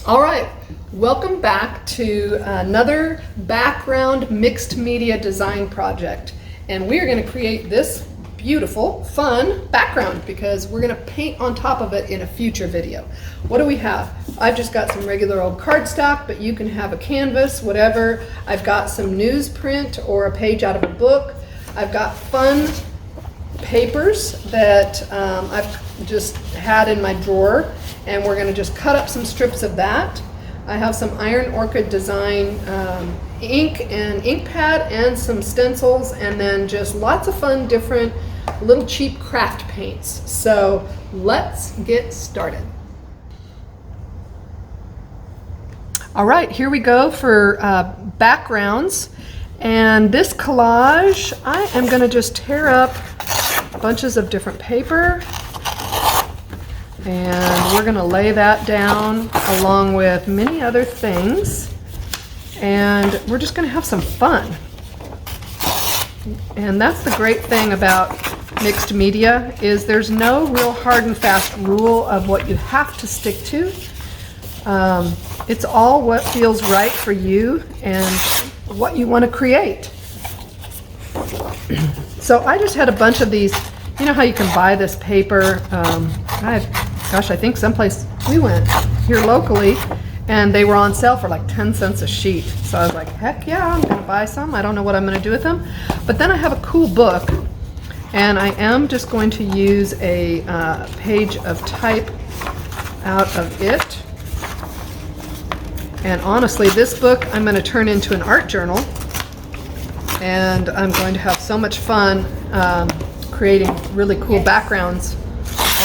All right, welcome back to another background mixed media design project. And we're going to create this beautiful, fun background because we're going to paint on top of it in a future video. What do we have? I've just got some regular old cardstock, but you can have a canvas, whatever. I've got some newsprint or a page out of a book. I've got fun papers that I've just had in my drawer, and we're going to just cut up some strips of that. I have some Iron Orchid Design ink and ink pad and some stencils, and then just lots of fun different little cheap craft paints. So let's get started. All right, here we go for backgrounds. And this collage, I am going to just tear up bunches of different paper, and we're going to lay that down along with many other things, and we're just going to have some fun. And that's the great thing about mixed media, is there's no real hard and fast rule of what you have to stick to. It's all what feels right for you and what you want to create. So I just had a bunch of these. You know how you can buy this paper? I think someplace we went here locally, and they were on sale for like 10 cents a sheet. So I was like, heck yeah, I'm gonna buy some. I don't know what I'm gonna do with them. But then I have a cool book, and I am just going to use a page of type out of it. And honestly, this book I'm gonna turn into an art journal, and I'm going to have so much fun creating really cool backgrounds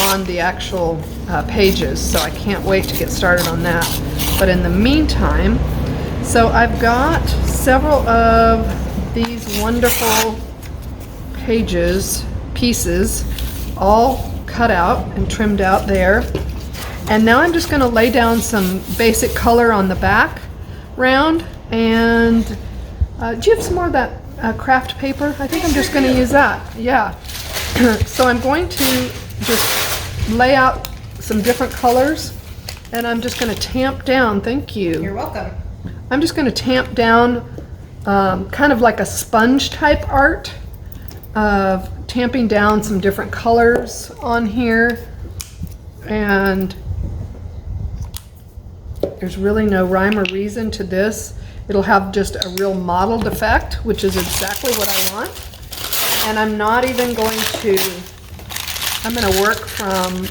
on the actual pages. So I can't wait to get started on that. But in the meantime, so I've got several of these wonderful pieces, all cut out and trimmed out there. And now I'm just going to lay down some basic color on the background. And do you have some more of that craft paper? I think I'm just going to use that. Yeah. So I'm going to just lay out some different colors, and I'm just going to tamp down. Thank you. You're welcome. I'm just going to tamp down kind of like a sponge type art of tamping down some different colors on here. And there's really no rhyme or reason to this. It'll have just a real mottled effect, which is exactly what I want. And I'm not even going to, I'm going to work from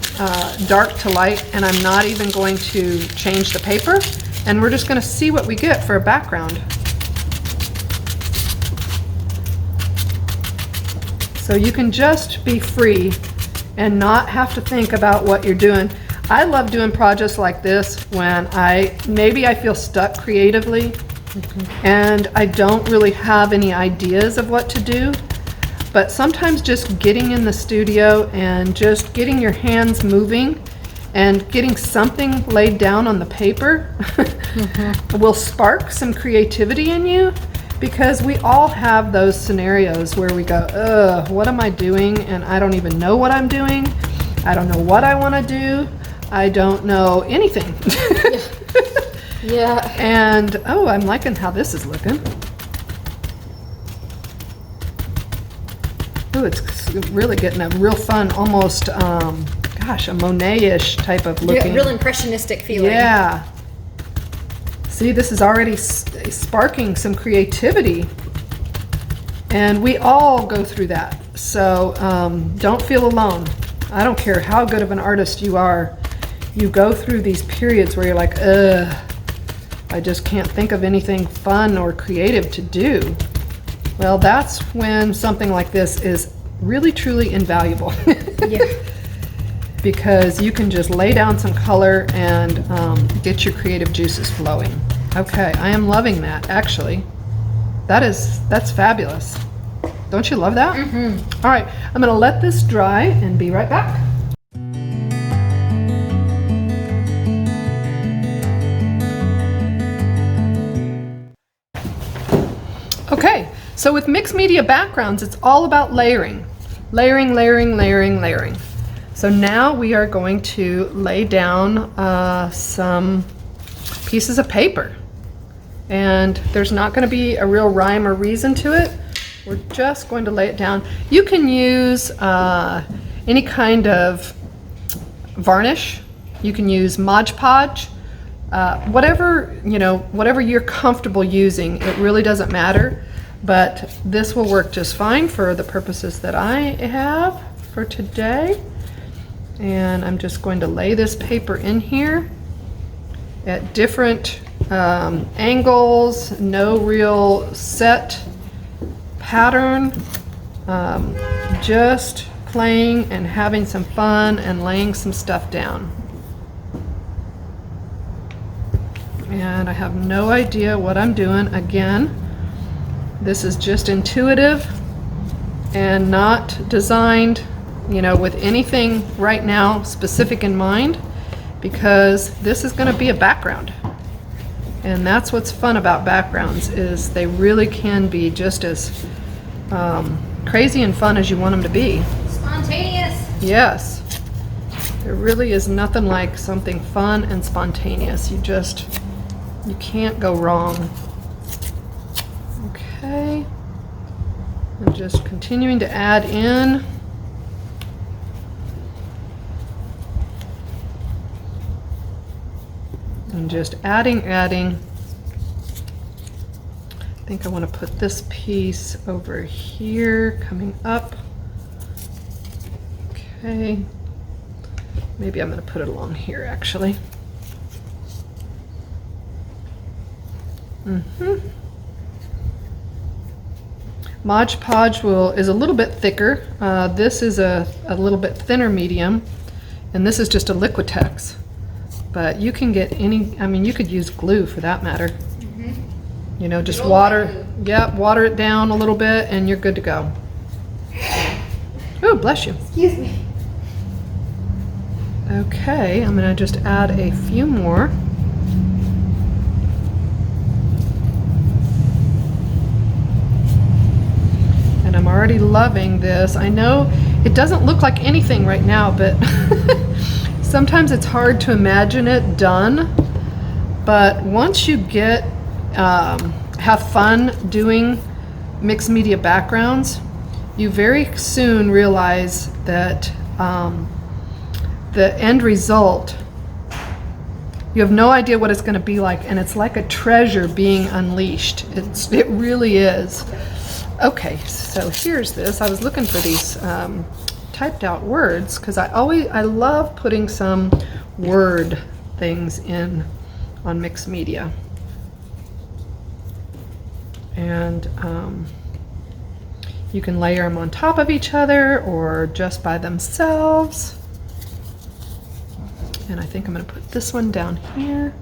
dark to light, and I'm not even going to change the paper. And we're just going to see what we get for a background. So you can just be free and not have to think about what you're doing. I love doing projects like this when maybe I feel stuck creatively, and I don't really have any ideas of what to do. But sometimes just getting in the studio and just getting your hands moving and getting something laid down on the paper will spark some creativity in you, because we all have those scenarios where we go, ugh, what am I doing? And I don't even know what I'm doing. I don't know what I want to do. I don't know anything. Yeah. And, oh, I'm liking how this is looking. Ooh, it's really getting a real fun, almost, a Monet-ish type of looking. Real impressionistic feeling. Yeah. See, this is already sparking some creativity. And we all go through that. So don't feel alone. I don't care how good of an artist you are. You go through these periods where you're like, ugh, I just can't think of anything fun or creative to do. Well, that's when something like this is really, truly invaluable. Yeah. Because you can just lay down some color and get your creative juices flowing. Okay, I am loving that, actually. That's fabulous. Don't you love that? Mm-hmm. All right, I'm gonna let this dry and be right back. Okay, so with mixed media backgrounds, it's all about layering. Layering, layering, layering, layering. So now we are going to lay down some pieces of paper. And there's not going to be a real rhyme or reason to it. We're just going to lay it down. You can use any kind of varnish. You can use Mod Podge. Whatever, whatever you're comfortable using, it really doesn't matter. But this will work just fine for the purposes that I have for today. And I'm just going to lay this paper in here at different angles, no real set pattern, just playing and having some fun and laying some stuff down. And I have no idea what I'm doing. Again, this is just intuitive and not designed, with anything right now specific in mind, because this is going to be a background. And that's what's fun about backgrounds, is they really can be just as crazy and fun as you want them to be. Spontaneous. Yes. There really is nothing like something fun and spontaneous. You can't go wrong. Okay. I'm just continuing to add in. And just adding. I think I want to put this piece over here, coming up. Okay. Maybe I'm going to put it along here, actually. Mod Podge is a little bit thicker. This is a little bit thinner medium, and this is just a Liquitex. But you can get you could use glue for that matter. Just water it down a little bit and you're good to go. Oh, bless you. Excuse me. Okay, I'm gonna just add a few more. And I'm already loving this. I know it doesn't look like anything right now, but sometimes it's hard to imagine it done. But once you get have fun doing mixed media backgrounds, you very soon realize that the end result, you have no idea what it's going to be like, and it's like a treasure being unleashed. It really is. Okay, so here's this. I was looking for these typed out words because I love putting some word things in on mixed media. And you can layer them on top of each other or just by themselves. And I think I'm going to put this one down here.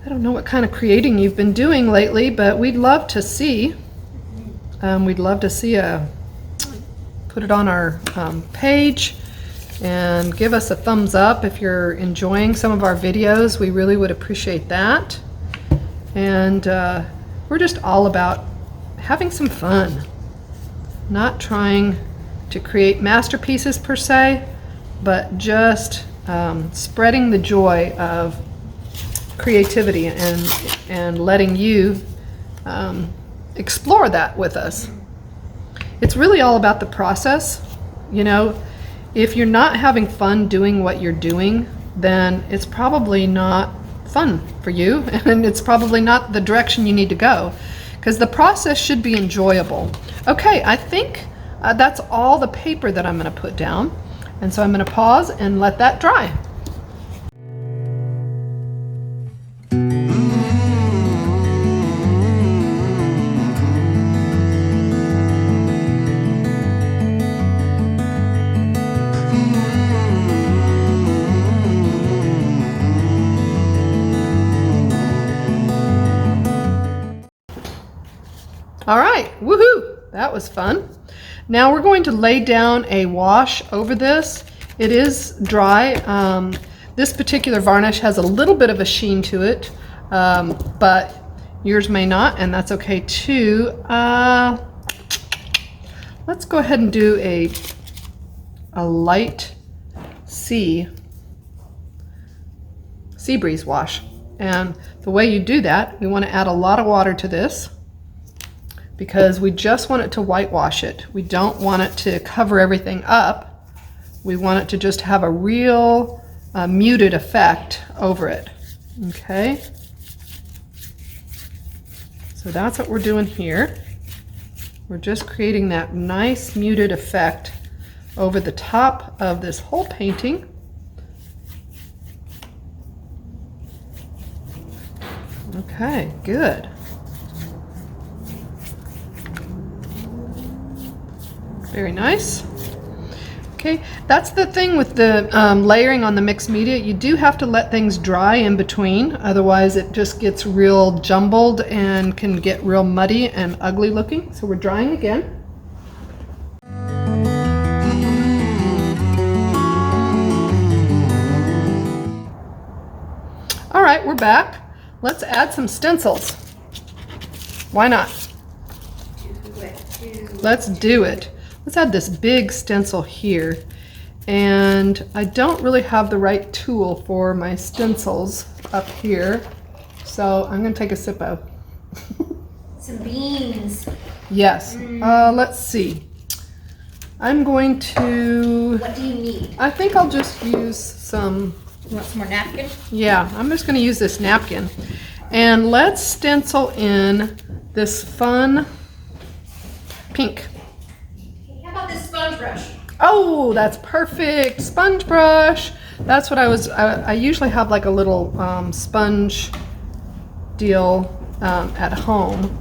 I don't know what kind of creating you've been doing lately, but we'd love to see. We'd love to see put it on our page and give us a thumbs up if you're enjoying some of our videos. We really would appreciate that. And we're just all about having some fun, not trying to create masterpieces per se, but just spreading the joy of creativity and letting you explore that with us. It's really all about the process. If you're not having fun doing what you're doing, then it's probably not fun for you, and it's probably not the direction you need to go, because the process should be enjoyable. Okay, I think that's all the paper that I'm going to put down, and so I'm going to pause and let that dry. All right, woohoo, that was fun. Now we're going to lay down a wash over this. It is dry. This particular varnish has a little bit of a sheen to it, but yours may not, and that's okay too. Let's go ahead and do a light sea breeze wash. And the way you do that, we want to add a lot of water to this because we just want it to whitewash it. We don't want it to cover everything up. We want it to just have a real muted effect over it. Okay? So that's what we're doing here. We're just creating that nice muted effect over the top of this whole painting. Okay, good. Very nice. Okay, that's the thing with the layering on the mixed media. You do have to let things dry in between, otherwise it just gets real jumbled and can get real muddy and ugly looking. So we're drying again. All right, we're back. Let's add some stencils. Why not? Let's do it. Let's add this big stencil here. And I don't really have the right tool for my stencils up here. So I'm gonna take a sip of. Some beans. Yes, let's see. I'm going to... What do you need? I think I'll just use some... You want some more napkin? Yeah, I'm just going to use this napkin. And let's stencil in this fun pink. How about this sponge brush? Oh, that's perfect. Sponge brush. That's what I usually have like a little sponge deal at home.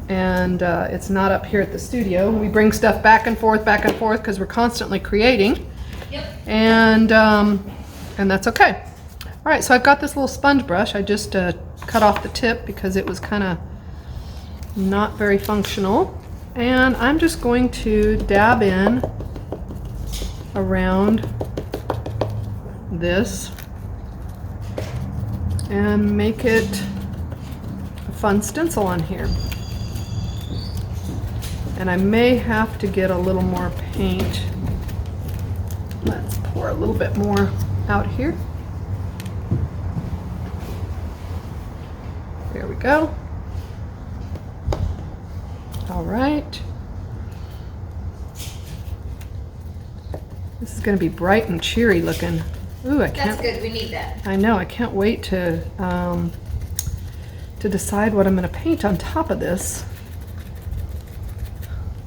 And it's not up here at the studio. We bring stuff back and forth because we're constantly creating. Yep. And that's okay. All right, so I've got this little sponge brush. I just cut off the tip because it was kind of not very functional. And I'm just going to dab in around this and make it a fun stencil on here. And I may have to get a little more paint. Let's pour a little bit more out here. There we go. All right. This is going to be bright and cheery looking. Ooh, I can't. That's good. We need that. I know. I can't wait to decide what I'm going to paint on top of this.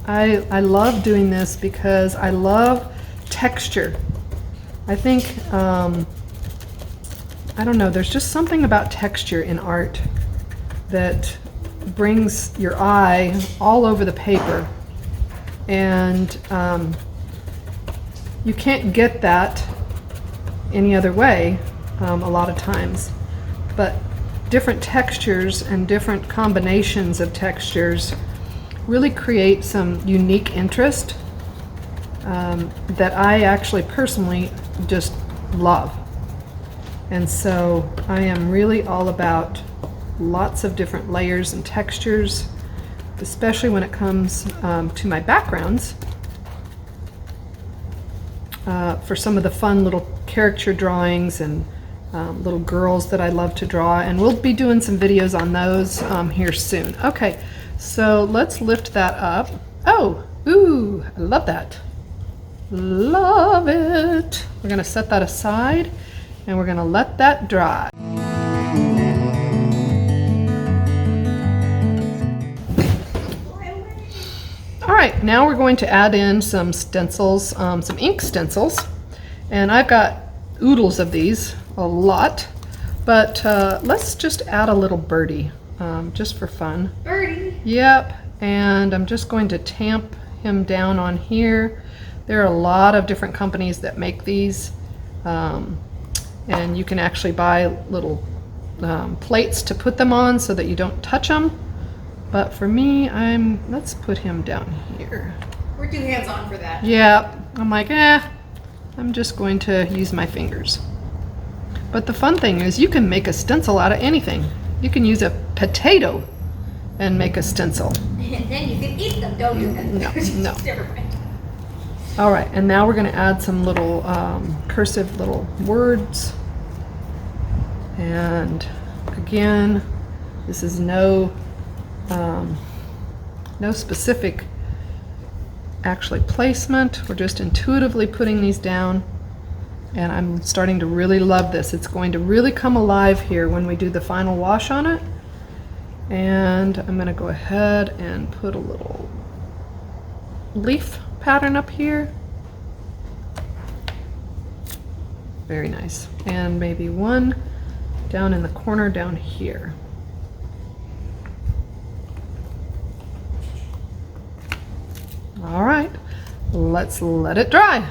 I love doing this because I love texture. I think, I don't know, there's just something about texture in art that brings your eye all over the paper. And you can't get that any other way a lot of times. But different textures and different combinations of textures really create some unique interest that I actually personally just love. And so I am really all about lots of different layers and textures, especially when it comes to my backgrounds for some of the fun little caricature drawings and little girls that I love to draw, and we'll be doing some videos on those here soon. Okay, so let's lift that up. Oh, ooh, I love that. Love it. We're gonna set that aside and we're gonna let that dry. All right, now we're going to add in some stencils, some ink stencils. And I've got oodles of these, a lot. But let's just add a little birdie, just for fun. Birdie. Yep, and I'm just going to tamp him down on here. There are a lot of different companies that make these, and you can actually buy little plates to put them on so that you don't touch them. But for me, let's put him down here. We're too hands-on for that. Yep, I'm like, I'm just going to use my fingers. But the fun thing is you can make a stencil out of anything. You can use a potato and make a stencil. And then you can eat them, don't you? No, no. Never mind. All right, and now we're going to add some little cursive little words. And again, this is no specific actually placement. We're just intuitively putting these down. And I'm starting to really love this. It's going to really come alive here when we do the final wash on it. And I'm going to go ahead and put a little leaf pattern up here. Very nice. And maybe one down in the corner down here. All right, let's let it dry.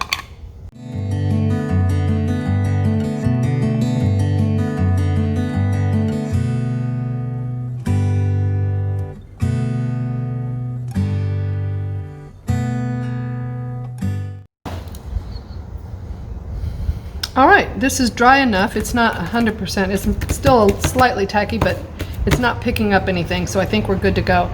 All right, this is dry enough. It's not 100%. It's still slightly tacky, but it's not picking up anything, so I think we're good to go.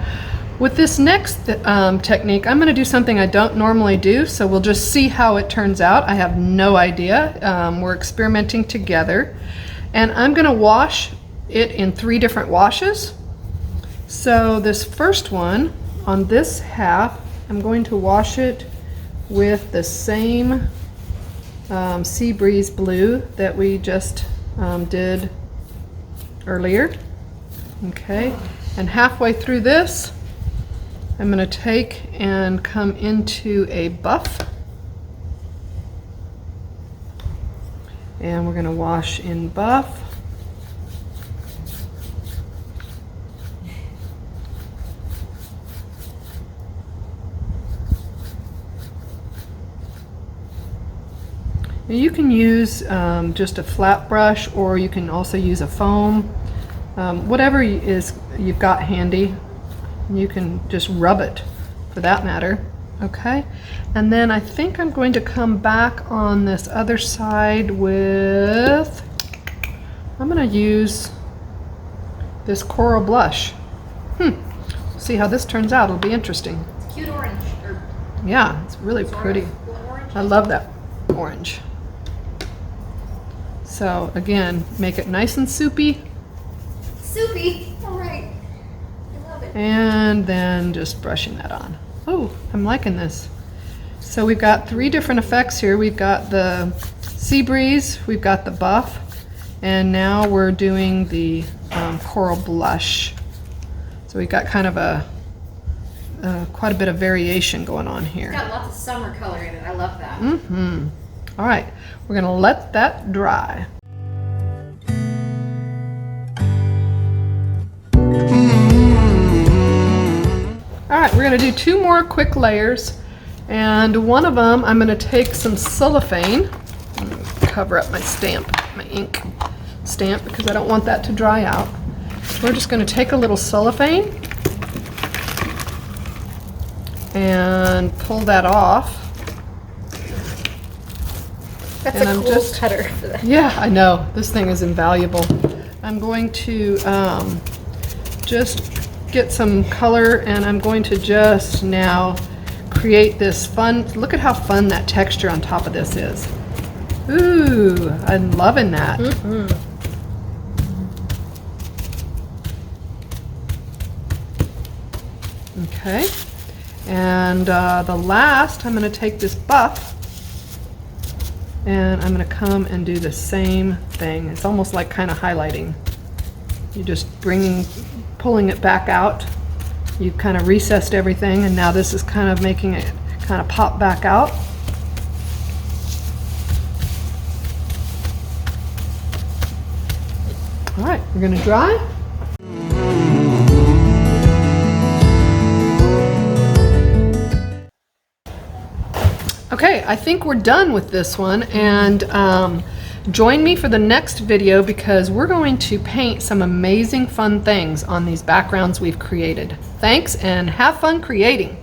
With this next technique, I'm going to do something I don't normally do, so we'll just see how it turns out. I have no idea. We're experimenting together. And I'm going to wash it in 3 different washes. So this first one, on this half, I'm going to wash it with the same Sea Breeze blue that we just did earlier. Okay, and halfway through this, I'm going to take and come into a buff, and we're going to wash in buff. Now you can use just a flat brush, or you can also use a foam, whatever you've got handy. You can just rub it for that matter. Okay, and then I think I'm going to come back on this other side with, I'm going to use this coral blush. See how this turns out. It'll be interesting. It's cute orange. Yeah, it's really pretty. Orange. I love that orange. So again, make it nice and soupy. Soupy. All right. I love it. And then just brushing that on. Oh, I'm liking this. So we've got 3 different effects here. We've got the Sea Breeze, we've got the buff, and now we're doing the coral blush. So we've got kind of quite a bit of variation going on here. It's got lots of summer color in it. I love that. All right, we're gonna let that dry. All right, we're gonna do 2 more quick layers, and one of them I'm gonna take some cellophane, cover up my stamp, my ink stamp, because I don't want that to dry out. We're just gonna take a little cellophane and pull that off. That's and a I'm cool just cutter for that. Yeah, I know. This thing is invaluable. I'm going to just get some color, and I'm going to just now create this fun, look at how fun that texture on top of this is. Ooh, I'm loving that. Okay, and the last, I'm going to take this buff, and I'm going to come and do the same thing. It's almost like kind of highlighting. You're just pulling it back out. You've kind of recessed everything, and now this is kind of making it kind of pop back out. All right, we're going to dry. Okay, I think we're done with this one, and join me for the next video, because we're going to paint some amazing fun things on these backgrounds we've created. Thanks, and have fun creating.